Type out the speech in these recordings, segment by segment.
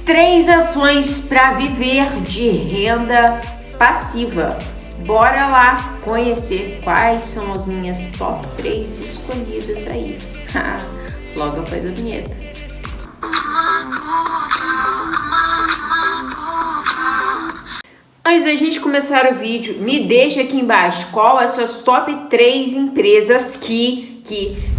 3 ações para viver de renda passiva. Bora lá conhecer quais são as minhas top 3 escolhidas aí. Logo após a vinheta. Antes da gente começar o vídeo, me deixa aqui embaixo qual as suas top 3 empresas que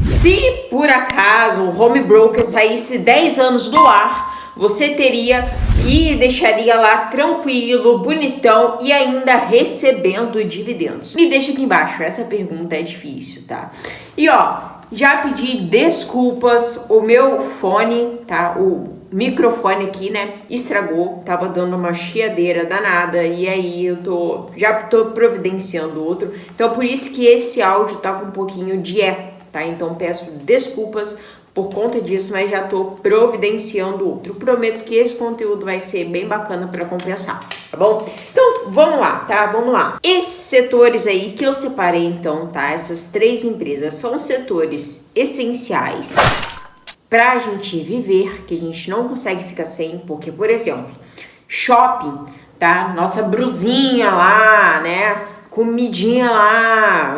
se por acaso o Home Broker saísse 10 anos do ar, você teria e deixaria lá tranquilo, bonitão e ainda recebendo dividendos. Me deixa aqui embaixo, essa pergunta é difícil, tá? E ó, já pedi desculpas, o meu fone, tá? O microfone aqui, né, estragou, tava dando uma chiadeira danada e aí eu já tô providenciando outro. Então por isso que esse áudio tá com um pouquinho de eco, tá? Então peço desculpas por conta disso, mas já tô providenciando outro. Prometo que esse conteúdo vai ser bem bacana para compensar, tá bom? Então, vamos lá, tá? Vamos lá. Esses setores aí que eu separei então, tá? Essas 3 empresas são setores essenciais para a gente viver, que a gente não consegue ficar sem, porque, por exemplo, shopping, tá? Nossa brusinha lá, né? Comidinha lá,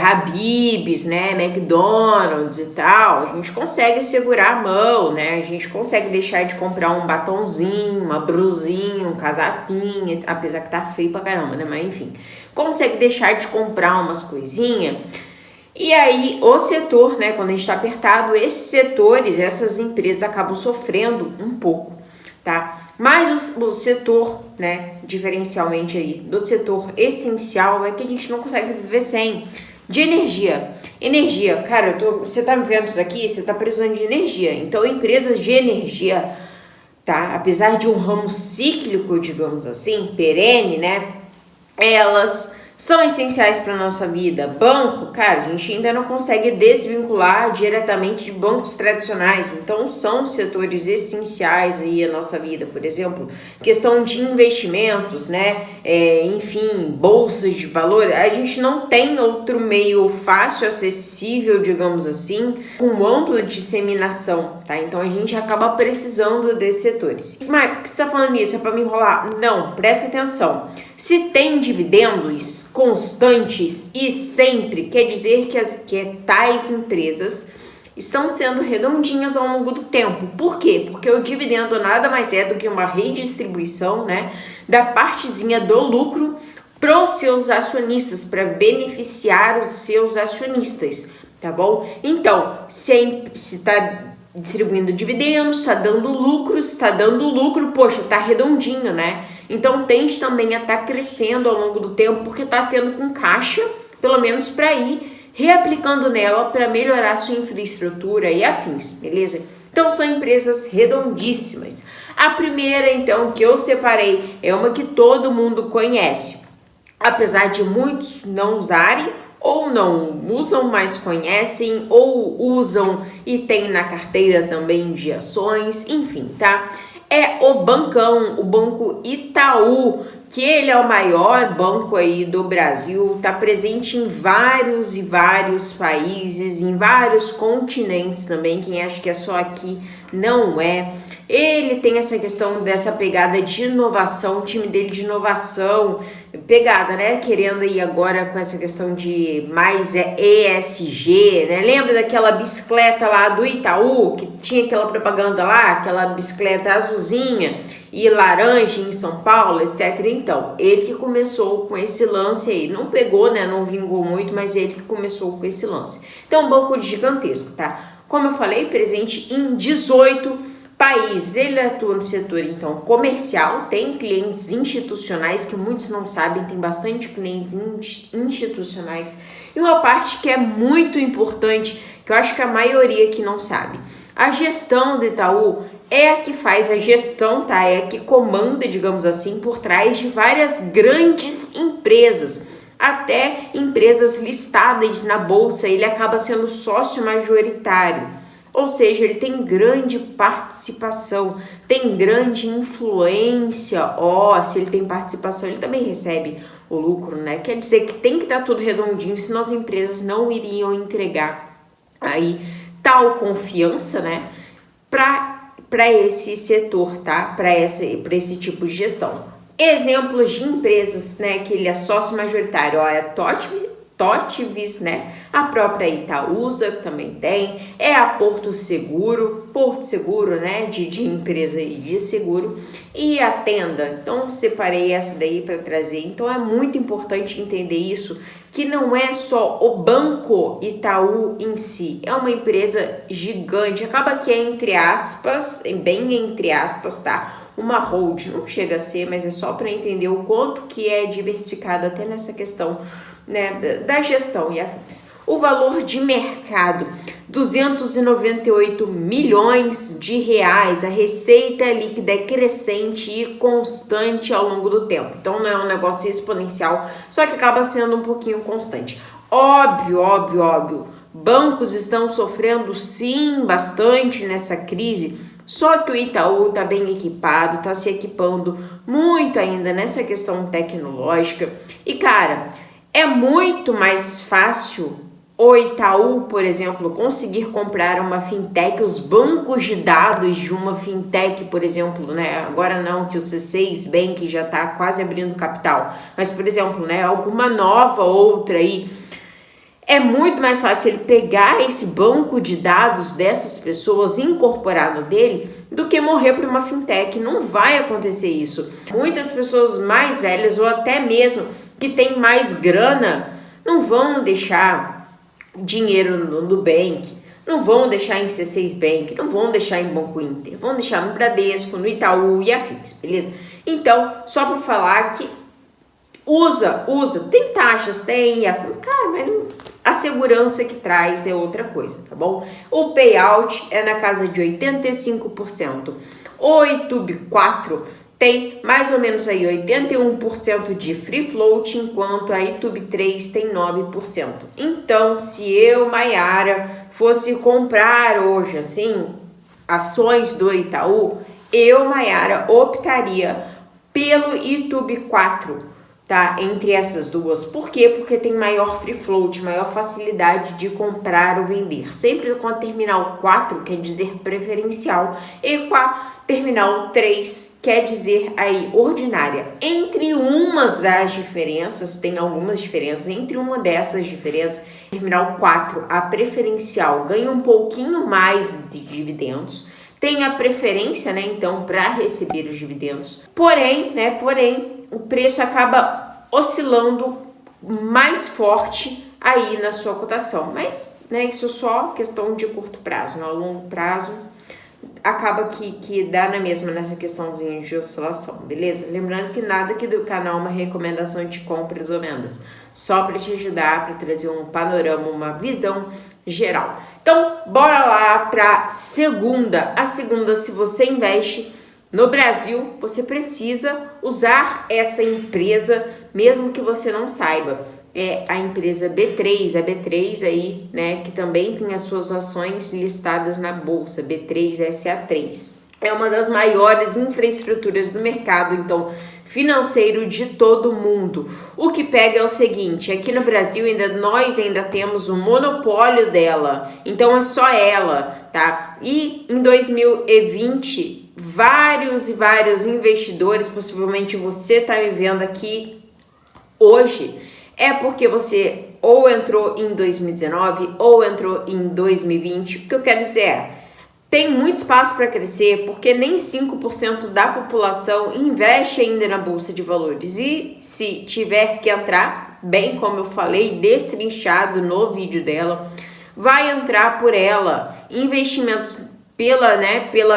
Habib's, né, McDonald's e tal, a gente consegue segurar a mão, né, a gente consegue deixar de comprar um batonzinho, uma brusinha, um casachinho, apesar que tá feio pra caramba, né, mas enfim, consegue deixar de comprar umas coisinhas. E aí o setor, né, quando a gente tá apertado, esses setores, essas empresas acabam sofrendo um pouco, tá? Mas o setor, né, diferencialmente aí, do setor essencial é que a gente não consegue viver sem. De energia. Energia, cara, você tá me vendo isso aqui, você tá precisando de energia. Então, empresas de energia, tá? Apesar de um ramo cíclico, digamos assim, perene, né, elas são essenciais para nossa vida. Banco, cara, a gente ainda não consegue desvincular diretamente de bancos tradicionais, então são setores essenciais aí a nossa vida. Por exemplo, questão de investimentos, né, enfim, bolsas de valor, a gente não tem outro meio fácil, acessível, digamos assim, com ampla disseminação, tá? Então a gente acaba precisando desses setores. Mas por que você tá falando isso? É para me enrolar? Não, presta atenção. Se tem dividendos constantes e sempre, quer dizer que tais empresas estão sendo redondinhas ao longo do tempo. Por quê? Porque o dividendo nada mais é do que uma redistribuição, né, da partezinha do lucro para os seus acionistas, para beneficiar os seus acionistas, tá bom? Então, se está distribuindo dividendos, está dando lucro, poxa, tá redondinho, né? Então tende também a estar crescendo ao longo do tempo, porque tá tendo com caixa, pelo menos para ir reaplicando nela para melhorar a sua infraestrutura e afins, beleza? Então são empresas redondíssimas. A primeira, então, que eu separei é uma que todo mundo conhece, apesar de muitos não usarem, ou não usam, mas conhecem, ou usam e tem na carteira também de ações, enfim, tá? É o bancão, o Banco Itaú, que ele é o maior banco aí do Brasil, tá presente em vários e vários países, em vários continentes também, quem acha que é só aqui não é. Ele tem essa questão dessa pegada de inovação, o time dele de inovação, pegada, né? Querendo ir agora com essa questão de mais ESG, né? Lembra daquela bicicleta lá do Itaú, que tinha aquela propaganda lá, aquela bicicleta azulzinha e laranja em São Paulo, etc. Então, ele que começou com esse lance aí, não pegou, né? Não vingou muito, mas ele que começou com esse lance. Então, um banco gigantesco, tá? Como eu falei, presente em 18 países. Ele atua no setor, então, comercial, tem clientes institucionais, que muitos não sabem, tem bastante clientes institucionais. E uma parte que é muito importante, que eu acho que a maioria que não sabe. A gestão do Itaú é a que faz a gestão, tá? É a que comanda, digamos assim, por trás de várias grandes empresas, até empresas listadas na bolsa. Ele acaba sendo sócio majoritário. Ou seja, ele tem grande participação, tem grande influência. Se ele tem participação, ele também recebe o lucro, né? Quer dizer que tem que estar tudo redondinho, senão as empresas não iriam entregar aí tal confiança, né? Para para esse setor, tá? Para esse tipo de gestão. Exemplos de empresas, né, que ele é sócio majoritário, ó, é Totivis, né? A própria Itaúsa também tem, é a Porto Seguro, né? De empresa de seguro, e a Tenda. Então, separei essa daí para trazer. Então, é muito importante entender isso, que não é só o Banco Itaú em si, é uma empresa gigante, acaba que é entre aspas, bem entre aspas, tá? Uma hold, não chega a ser, mas é só para entender o quanto que é diversificado até nessa questão, né, da gestão e afins. O valor de mercado, 298 milhões de reais. A receita líquida é crescente e constante ao longo do tempo. Então não é um negócio exponencial, só que acaba sendo um pouquinho constante. Óbvio. Bancos estão sofrendo sim bastante nessa crise. Só que o Itaú está bem equipado, está se equipando muito ainda nessa questão tecnológica. E cara, é muito mais fácil o Itaú, por exemplo, conseguir comprar uma fintech, os bancos de dados de uma fintech, por exemplo, né? Agora não, que o C6 Bank já está quase abrindo capital, mas, por exemplo, né, alguma nova outra aí. É muito mais fácil ele pegar esse banco de dados dessas pessoas, incorporar no dele, do que morrer para uma fintech. Não vai acontecer isso. Muitas pessoas mais velhas, ou até mesmo que têm mais grana, não vão deixar dinheiro no Nubank, não vão deixar em C6 Bank, não vão deixar em Banco Inter, vão deixar no Bradesco, no Itaú e afins, beleza? Então, só para falar que usa, tem taxas, tem, cara, mas a segurança que traz é outra coisa, tá bom? O payout é na casa de 85%. O YouTube 4 tem mais ou menos aí 81% de free float, enquanto a YouTube 3 tem 9%. Então, se eu, Maiara, fosse comprar hoje, assim, ações do Itaú, eu, Maiara, optaria pelo YouTube 4, tá? Entre essas duas. Por quê? Porque tem maior free float, maior facilidade de comprar ou vender. Sempre com a terminal 4, quer dizer preferencial, e com a terminal 3, quer dizer aí ordinária. Entre umas das diferenças, tem algumas diferenças, entre uma dessas diferenças, terminal 4, a preferencial, ganha um pouquinho mais de dividendos, tem a preferência, né, então, para receber os dividendos. Porém, o preço acaba oscilando mais forte aí na sua cotação. Mas, né, isso é só questão de curto prazo, no longo prazo acaba que dá na mesma nessa questãozinha de oscilação, beleza? Lembrando que nada aqui do canal é uma recomendação de compras ou vendas, só para te ajudar, para trazer um panorama, uma visão geral. Então, bora lá para segunda. A segunda, se você investe no Brasil, você precisa usar essa empresa, mesmo que você não saiba. É a empresa B3, a B3 aí, né, que também tem as suas ações listadas na bolsa, B3SA3. É uma das maiores infraestruturas do mercado, então, financeiro de todo mundo. O que pega é o seguinte, aqui no Brasil nós ainda temos o monopólio dela, então é só ela, tá? E em 2020, vários investidores, possivelmente você está me vendo aqui hoje, é porque você ou entrou em 2019 ou entrou em 2020. O que eu quero dizer é, tem muito espaço para crescer, porque nem 5% da população investe ainda na Bolsa de Valores. E se tiver que entrar, bem como eu falei, destrinchado no vídeo dela, vai entrar por ela. Investimentos pela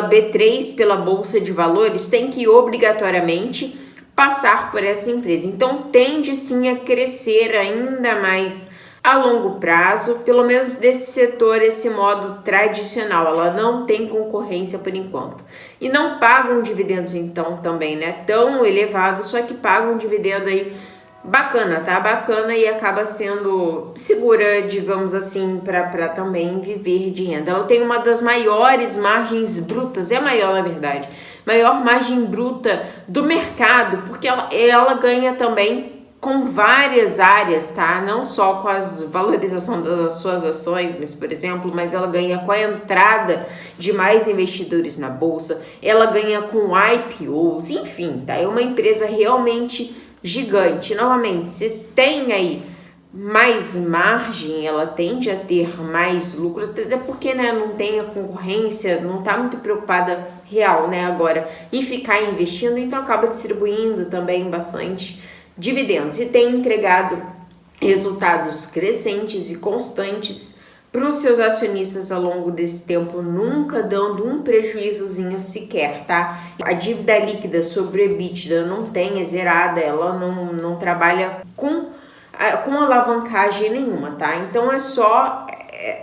B3, pela Bolsa de Valores, tem que obrigatoriamente passar por essa empresa. Então, tende sim a crescer ainda mais a longo prazo, pelo menos desse setor, esse modo tradicional. Ela não tem concorrência por enquanto. E não pagam dividendos, então, também, né? Tão elevado, só que pagam dividendo aí bacana, tá? Bacana e acaba sendo segura, digamos assim, para também viver de renda. Ela tem uma das maiores margens brutas, é a maior, na verdade, maior margem bruta do mercado, porque ela ganha também com várias áreas, tá? Não só com a valorização das suas ações, mas ela ganha com a entrada de mais investidores na bolsa, ela ganha com IPOs, enfim, tá? É uma empresa realmente gigante. Novamente, se tem aí mais margem, ela tende a ter mais lucro, até porque, né, não tem a concorrência, não tá muito preocupada real, né, agora em ficar investindo, então acaba distribuindo também bastante dividendos e tem entregado resultados crescentes e constantes para os seus acionistas ao longo desse tempo, nunca dando um prejuízozinho sequer, tá? A dívida líquida sobre o EBITDA não tem, é zerada, ela não trabalha com alavancagem nenhuma, tá? Então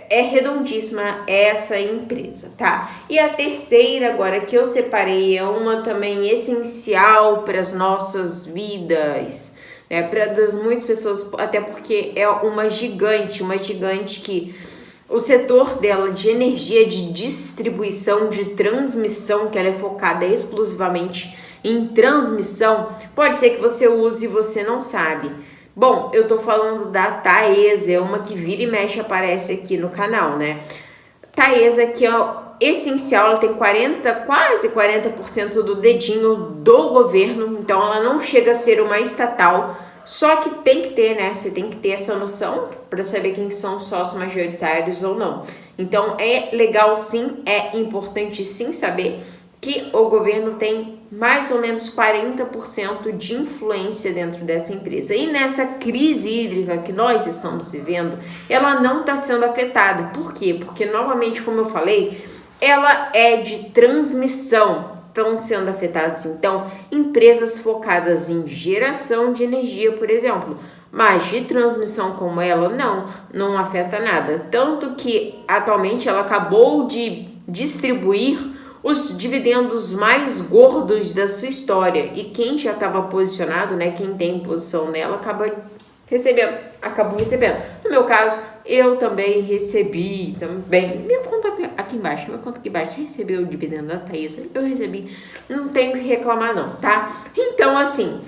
é redondíssima essa empresa, tá? E a terceira agora que eu separei é uma também essencial para as nossas vidas, né? Para das muitas pessoas, até porque é uma gigante que o setor dela de energia, de distribuição, de transmissão, que ela é focada exclusivamente em transmissão, pode ser que você use e você não sabe. Bom, eu tô falando da Taesa, é uma que vira e mexe aparece aqui no canal, né? Taesa, que é essencial, ela tem quase 40% do dedinho do governo, então ela não chega a ser uma estatal, só que tem que ter, né? Você tem que ter essa noção para saber quem são sócios majoritários ou não. Então é legal sim, é importante sim saber que o governo tem mais ou menos 40% de influência dentro dessa empresa. E nessa crise hídrica que nós estamos vivendo, ela não está sendo afetada. Por quê? Porque, novamente, como eu falei, ela é de transmissão. Estão sendo afetadas, então, empresas focadas em geração de energia, por exemplo. Mas de transmissão como ela, não afeta nada. Tanto que, atualmente, ela acabou de distribuir os dividendos mais gordos da sua história. E quem já estava posicionado, né, quem tem posição nela, acabou recebendo. No meu caso, eu também recebi, minha conta aqui embaixo, você recebeu o dividendo da Taesa? Eu recebi, não tenho que reclamar não, tá? Então, assim,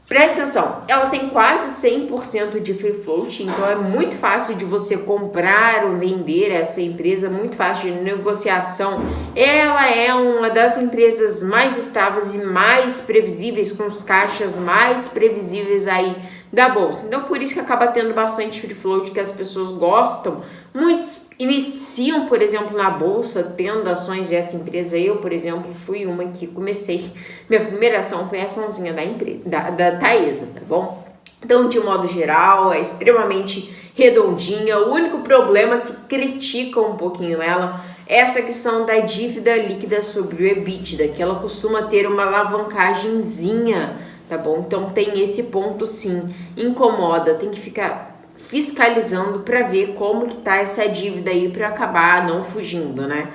presta atenção, ela tem quase 100% de free float, então é muito fácil de você comprar ou vender essa empresa, muito fácil de negociação. Ela é uma das empresas mais estáveis e mais previsíveis, com os caixas mais previsíveis aí da bolsa. Então, por isso que acaba tendo bastante free float, que as pessoas gostam. Muitos iniciam, por exemplo, na bolsa, tendo ações dessa empresa. Eu, por exemplo, fui uma que comecei. Minha primeira ação foi a açãozinha da empresa, da Taesa, tá bom? Então, de modo geral, é extremamente redondinha. O único problema que critica um pouquinho ela é essa questão da dívida líquida sobre o EBITDA, que ela costuma ter uma alavancagemzinha, tá bom? Então tem esse ponto sim, incomoda, tem que ficar fiscalizando para ver como que tá essa dívida aí para acabar não fugindo, né?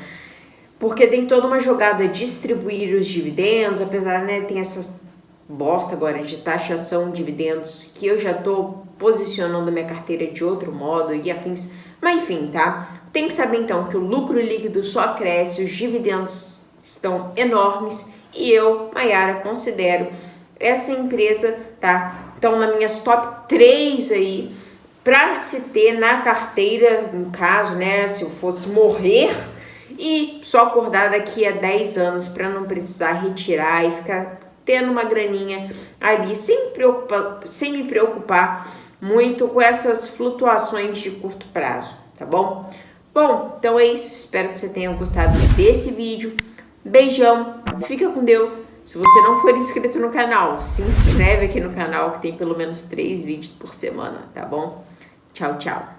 Porque tem toda uma jogada de distribuir os dividendos, apesar, né, tem essas bosta agora de taxação de dividendos que eu já tô posicionando a minha carteira de outro modo e afins, mas enfim, tá? Tem que saber então que o lucro líquido só cresce, os dividendos estão enormes e eu, Maiara, considero essa empresa, tá? Então, nas minhas top 3 aí, para se ter na carteira, no caso, né, se eu fosse morrer e só acordar daqui a 10 anos para não precisar retirar e ficar tendo uma graninha ali, sem me preocupar muito com essas flutuações de curto prazo, tá bom? Bom, então é isso, espero que você tenha gostado desse vídeo. Beijão, fica com Deus. Se você não for inscrito no canal, se inscreve aqui no canal que tem pelo menos 3 vídeos por semana, tá bom? Tchau, tchau.